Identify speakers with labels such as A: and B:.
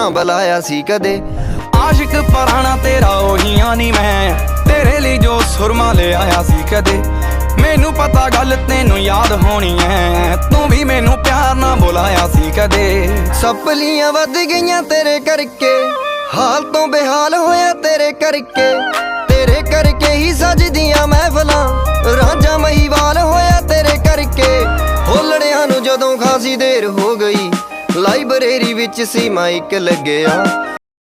A: ਬੁਲਾਇਆ ਸੀ ਕਦੇ। ਆਸ਼ਿਕ ਪੁਰਾਣਾ ਤੇਰਾ ਉਹੀ ਨਹੀਂ ਮੈਂ, ਤੇਰੇ ਲਈ ਜੋ ਸੁਰਮਾ ਲੈ ਆਇਆ ਸੀ ਕਦੇ। ਮੈਨੂੰ ਪਤਾ ਗੱਲ ਤੈਨੂੰ ਯਾਦ ਹੋਣੀ ਐ, ਤੂੰ ਵੀ ਮੈਨੂੰ ਪਿਆਰ ਨਾਲ ਬੁਲਾਇਆ ਸੀ ਕਦੇ। ਸਪਲੀਆਂ ਵੱਧ ਗਈਆਂ ਤੇਰੇ ਕਰਕੇ, ਹਾਲ ਤੋਂ ਬੇਹਾਲ ਹੋਇਆ ਤੇਰੇ ਕਰਕੇ। ਤੇਰੇ ਕਰਕੇ ਹੀ ਸਜਦੀਆਂ ਮਹਿਫਲਾਂ, ਰਾਂਝਾ ਮਹੀਵਾਲ ਹੋਇਆ ਤੇਰੇ ਕਰਕੇ। ਹੋ ਲੜਿਆਂ ਨੂੰ ਜਦੋਂ ਖਾਸੀ ਦੇਰ ਹੋ ਗਈ, ਲਾਇਬ੍ਰੇਰੀ ਵਿੱਚ ਸੀ ਮਾਈਕ ਲੱਗਿਆ।